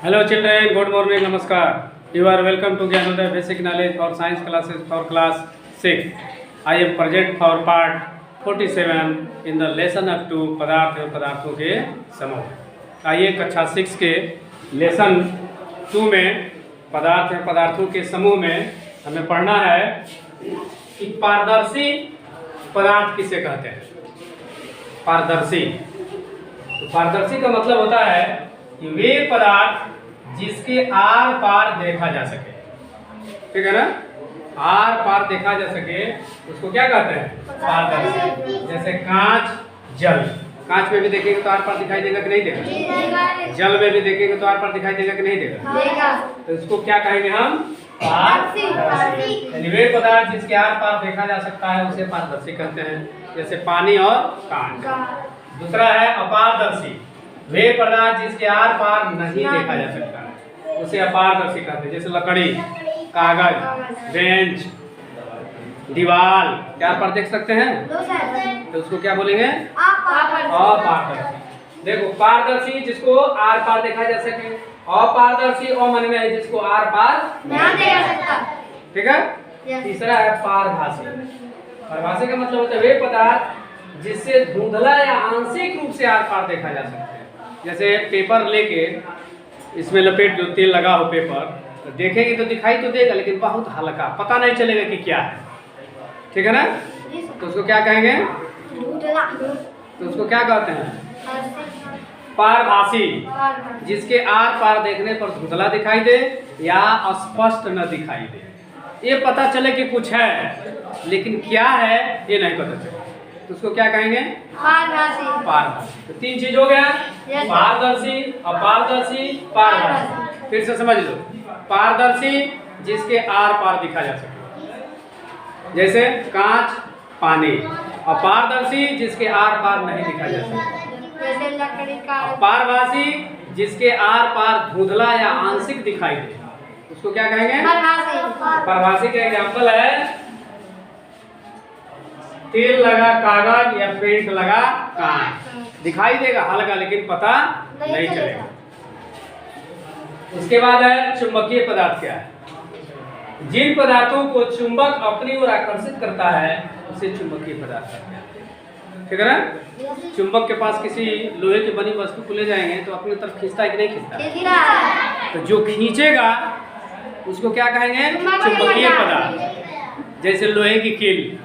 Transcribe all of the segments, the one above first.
Hello children, good morning, namaskar. You are welcome to Gyanodaya Basic Knowledge for Science classes for class 6. I am present for part 47 in the lesson up to पदार्थ एवं पदार्थों के समूह। आइए कक्षा 6 के lesson 2 में पदार्थ एवं पदार्थों के समूह में हमें पढ़ना है कि पारदर्शी पदार्थ किसे कहते हैं। पारदर्शी, तो पारदर्शी का मतलब होता है कि वे पदार्थ जिसके आर पार देखा जा सके, ठीक है ना। आर पार देखा जा सके उसको क्या कहते हैं? पारदर्शी। जैसे कांच, जल। कांच में भी देखेंगे तो आर पार दिखाई देगा कि नहीं देगा? जल में भी देखेंगे तो आर पार दिखाई देगा कि नहीं देगा? तो इसको क्या कहेंगे हम? पारदर्शी। वे पदार्थ जिसके आर पार देखा जा सकता है उसे पारदर्शी कहते हैं, जैसे पानी और कांच। दूसरा है अपारदर्शी। वे पदार्थ जिसके आर पार नहीं देखा जा सकता है उसे अपारदर्शी कहते हैं, जैसे लकड़ी, कागज, बेंच, दीवार, क्या आर पार देख सकते हैं तो उसको क्या बोलेंगे? अपारदर्शी। देखो, पारदर्शी जिसको आर पार देखा जा सके, अपारदर्शी और मन में है जिसको आर पार नहीं देखा सकता, ठीक है। तीसरा है पारभासी। पारभासी का मतलब होता है वे पदार्थ जिससे धुंधला या आंशिक रूप से आर पार देखा जा सकता है। जैसे पेपर लेके इसमें लपेट जो तेल लगा हो पेपर, तो देखेंगे तो दिखाई तो देगा लेकिन बहुत हल्का, पता नहीं चलेगा कि क्या है, ठीक है ना। तो उसको क्या कहेंगे? तो उसको क्या कहते हैं? पारभासी। जिसके आर पार देखने पर धुंधला दिखाई दे या स्पष्ट न दिखाई दे, ये पता चले कि कुछ है लेकिन क्या है ये नहीं पता चले, तो उसको क्या कहेंगे? पारभासी। पारभासी। तो 3 चीज हो गया, पारदर्शी, अपारदर्शी, पारभासी। फिर से समझ लो, पारदर्शी जिसके आर पार दिखा जा सके, जैसे कांच, पानी। अपारदर्शी जिसके आर पार नहीं दिखा जा सकता, जैसे लकड़ी का। पारभासी जिसके आर पार धुंधला या आंशिक दिखाई दे, उसको क्या कहेंगे? पारभासी का एग्जाम्पल है तेल लगा कागज या पेंट लगा कांच, दिखाई देगा हल्का लेकिन पता नहीं चलेगा। उसके बाद है चुंबकीय पदार्थ। क्या है? जिन पदार्थों को चुंबक अपनी ओर आकर्षित करता है उसे चुंबकीय पदार्थ कहते हैं, ठीक है ना। चुंबक के पास किसी लोहे की बनी वस्तु को ले जाएंगे तो अपनी तरफ खींचता है कि नहीं खींचता? तो जो खींचेगा उसको क्या कहेंगे? चुंबकीय पदार्थ। जैसे लोहे की कील,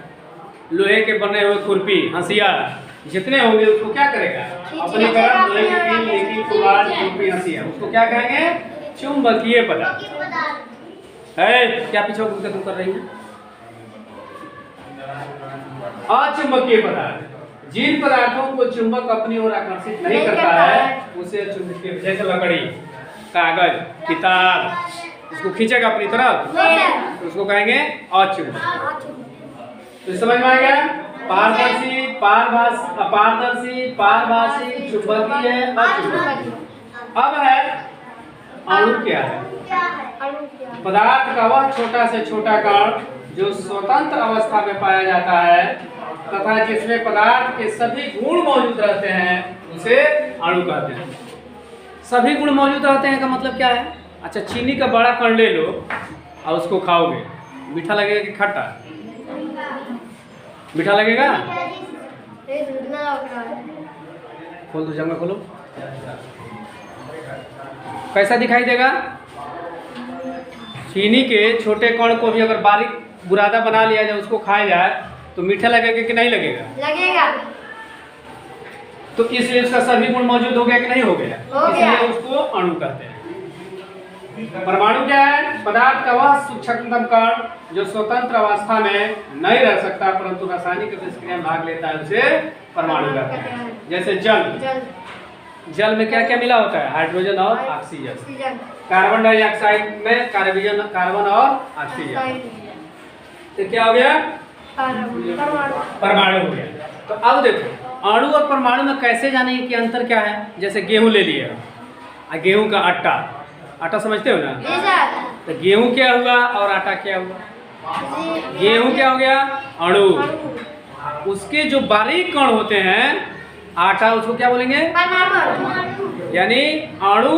लोहे के बने हुए खुरपी, हंसिया जितने होंगे उसको क्या करेगा? अपनी तरफ लोहे की कील, लेकिन कुल्हाड़ी, खुरपी, हंसिया, उसको क्या कहेंगे? चुंबकीय पदार्थ। है क्या पीछे घूमकर तुम कर रही हो? अचुंबकीय पदार्थ। जिन पदार्थों को चुंबक अपनी ओर आकर्षित नहीं करता है उसे चुंबकीय, जैसे लकड़ी, कागज, किताब, इसको खींचेगा अपनी तरफ तो उसको कहेंगे अचुंबक। तो समझ में आ गया? पारदर्शी, अपारदर्शी, पारभासी, चुंबकीय, अचुंबकीय। अब है अणु। क्या है? पदार्थ का वह छोटा से छोटा कण जो स्वतंत्र अवस्था में पाया जाता है तथा जिसमें पदार्थ के सभी गुण मौजूद रहते हैं उसे अणु कहते हैं। सभी गुण मौजूद रहते हैं का मतलब क्या है? अच्छा, चीनी का बड़ा कण ले लो और उसको खाओगे, मीठा लगेगा कि खट्टा? मीठा लगेगा? खोल दो, जंगा खोलो। कैसा दिखाई देगा? चीनी के छोटे कण को भी अगर बारीक बुरादा बना लिया जाए, उसको खाया जाए तो मीठा लगेगा कि नहीं लगेगा? लगेगा। तो इसलिए उसका सभी गुण मौजूद हो गया कि नहीं हो गया? इसलिए उसको अणु कहते हैं। परमाणु क्या है? पदार्थ का वह सूक्ष्मतम कण जो स्वतंत्र अवस्था में नहीं रह सकता परंतु रासायनिक क्रिया में भाग लेता है उसे परमाणु कहते हैं। जैसे जल। जल में क्या क्या मिला होता है? हाइड्रोजन और ऑक्सीजन। कार्बन डाइऑक्साइड में कार्बन और ऑक्सीजन, तो क्या हो गया? परमाणु हो गया। तो अब देखो, अणु और परमाणु में कैसे जाने कि अंतर क्या है? जैसे गेहूं ले लिया, गेहूं का आटा समझते हो ना? तो गेहूं क्या हुआ और आटा क्या हुआ? गेहूं क्या हो गया? अणु। उसके जो बारीक कण होते हैं आटा, उसको क्या बोलेंगे? यानी अणु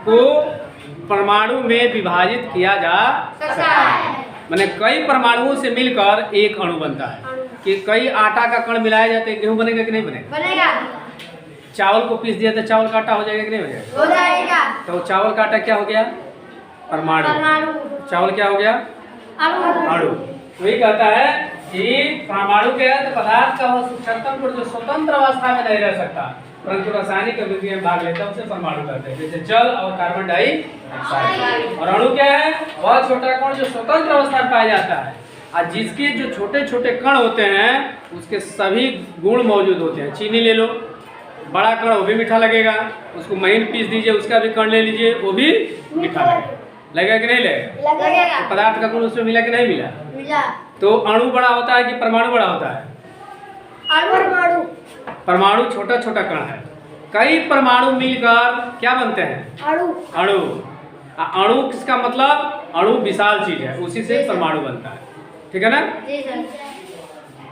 को परमाणु में विभाजित किया जा सकता है। माने कई परमाणुओं से मिलकर एक अणु बनता है। कि कई आटा का कण मिलाया जाता है, गेहूं बनेगा कि नहीं बनेगा? बनेगा। चावल को पीस दिया तो चावल का आटा हो जाएगा कि नहीं हो जाएगा? हो जाएगा। तो चावल का आटा क्या हो गया? परमाणु। चावल क्या हो गया? अणु। वही कहता है कि परमाणु के पदार्थ का सूक्ष्मतम गुण जो स्वतंत्र अवस्था में नहीं रह सकता परंतु रासायनिक अभिक्रिया में भाग लेता है उसे परमाणु कहते हैं। जैसे जल और कार्बन डाइऑक्साइड। और अणु क्या है? वह छोटा कण जो स्वतंत्र अवस्था में पाया जाता है और जिसके जो छोटे छोटे कण होते हैं उसके सभी गुण मौजूद होते हैं। चीनी ले लो, बड़ा कण वो भी मीठा लगेगा, उसको महीन पीस दीजिए, उसका भी कण ले लीजिए, वो भी मीठा लगेगा कि नहीं लगेगा? तो पदार्थ का गुण उसमें मिला कि नहीं मिला? तो अणु बड़ा होता है कि परमाणु बड़ा होता है? परमाणु छोटा छोटा कण है। कई परमाणु मिलकर क्या बनते हैं? अणु। अणु किसका मतलब? अणु विशाल चीज है, उसी से परमाणु बनता है। ठीक है ना?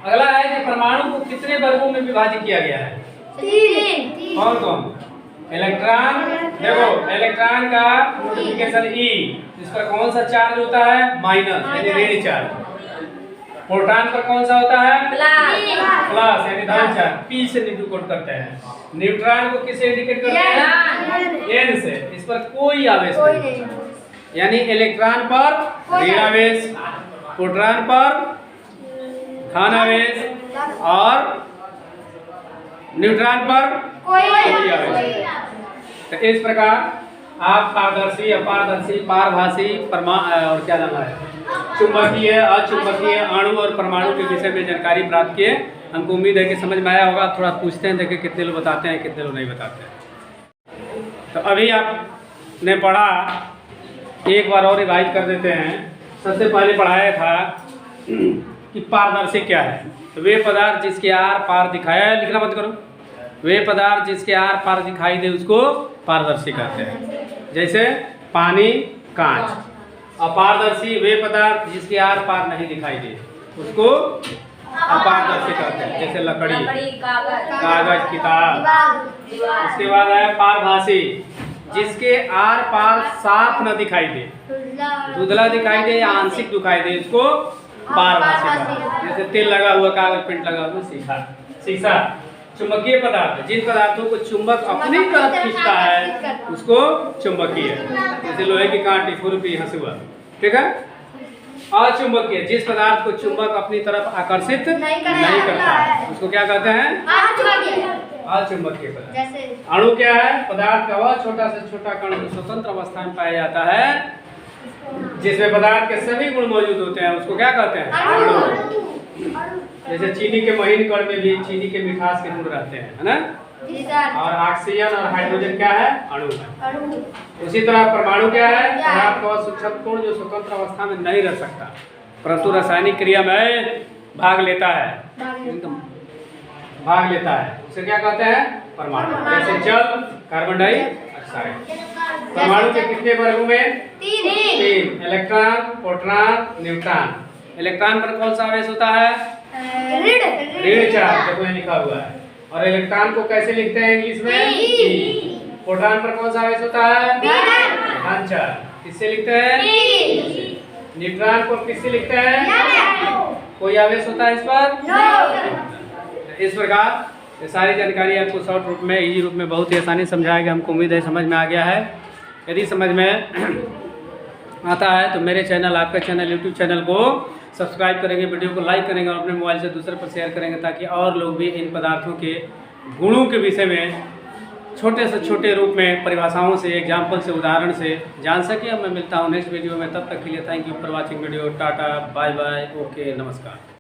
अगला है कि परमाणु को कितने वर्गों में विभाजित किया गया है? 3। कौन कौन? इलेक्ट्रॉन। देखो इलेक्ट्रॉन का नोटिफिकेशन ई, इस पर कौन सा चार्ज होता है? माइनस यानी ऋण चार्ज। प्रोटॉन पर कौन सा होता है? प्लस यानी धन चार्ज, पी से इंडिकेट करते हैं। न्यूट्रॉन को किससे इंडिकेट करते हैं? एन से। इस पर कोई आवेश नहीं, यानी इलेक्ट्रॉन पर ऋण आवेश, प्रोटॉन पर धन आवेश और न्यूट्रॉन पर कोई आवेश। तो इस प्रकार आप पारदर्शी, अपारदर्शी, पारभासी, और क्या नाम है, चुंबकीय, अचुंबकीय, अणु और परमाणु के विषय में जानकारी प्राप्त किए। हमको उम्मीद है कि समझ में आया होगा। थोड़ा पूछते हैं, देखें कितने लोग बताते हैं, कितने लोग नहीं बताते हैं। तो अभी आपने पढ़ा, एक बार और रिवाइज कर देते हैं। सबसे पहले पढ़ाया था कि पारदर्शी क्या है। तो वे पदार्थ जिसके आर पार दिखाया, लिखना मत करो, वे पदार्थ जिसके आर पार दिखाई दे उसको पारदर्शी कहते हैं। जैसे पानी, कांच। अपारदर्शी वे पदार्थ जिसके आर पार नहीं दिखाई दे उसको अपारदर्शी कहते हैं। जैसे लकड़ी, कागज, किताब। उसके बाद है पारभासी, जिसके आर पार साफ न दिखाई दे, धुंधला दिखाई दे या आंशिक दिखाई दे, इसको पारभासी कहते हैं। जैसे तेल लगा हुआ, कागज, पेंट लगा हुआ, शीशा। चुंबकीय पदार्थ, जिन पदार्थों को चुंबक अपनी तरफ खींचता है उसको चुंबकीय। जैसे लोहे की कांटी, खुरपी, हंसुआ। ठीक है। अचुंबकीय, जिस पदार्थ को चुंबक अपनी तरफ आकर्षित नहीं करता है उसको क्या कहते हैं? अचुंबकीय पदार्थ। अणु क्या है? पदार्थ का वह छोटा से छोटा कण जो स्वतंत्र अवस्था में पाया जाता है जिसमें पदार्थ के सभी गुण मौजूद होते हैं उसको क्या कहते हैं? अणु। जैसे चीनी के महीन कण में भी चीनी के मिठास के गुण रहते हैं, है ना? और ऑक्सीजन और हाइड्रोजन क्या है? अणु है। उसी तरह परमाणु क्या है? पदार्थ का सूक्ष्म कण जो स्वतंत्र अवस्था में नहीं रह सकता परंतु रासायनिक क्रिया में भाग लेता है, भाग लेता है, उसे क्या कहते हैं? परमाणु। जैसे जल, कार्बन डाइऑक्साइड। परमाणु के कितने वर्गों में? 3। Electron, proton, neutron. इलेक्ट्रॉन पर कौन सा आवेश होता है? ऋण चार्ज, देखो ये लिखा हुआ है। और इलेक्ट्रॉन को कैसे लिखते हैं इंग्लिश में? प्रोटॉन पर कौन सा आवेश होता है? धन चार्ज। किससे लिखते हैं? न्यूट्रॉन को किससे लिखते हैं? कोई आवेश होता है इस पर? इस प्रकार ये सारी जानकारी आपको शॉर्ट रूप में, इजी रूप में बहुत ही आसानी समझाया गया। हमको उम्मीद है समझ में आ गया है। यदि समझ में आता है तो मेरे चैनल, आपका चैनल, यूट्यूब चैनल को सब्सक्राइब करेंगे, वीडियो को लाइक करेंगे और अपने मोबाइल से दूसरे पर शेयर करेंगे ताकि और लोग भी इन पदार्थों के गुणों के विषय में छोटे से छोटे रूप में परिभाषाओं से, एग्जाम्पल से, उदाहरण से जान सके। मैं मिलता हूँ नेक्स्ट वीडियो में, तब तक के लिए thank you for watching video. Tata, bye bye, okay, नमस्कार।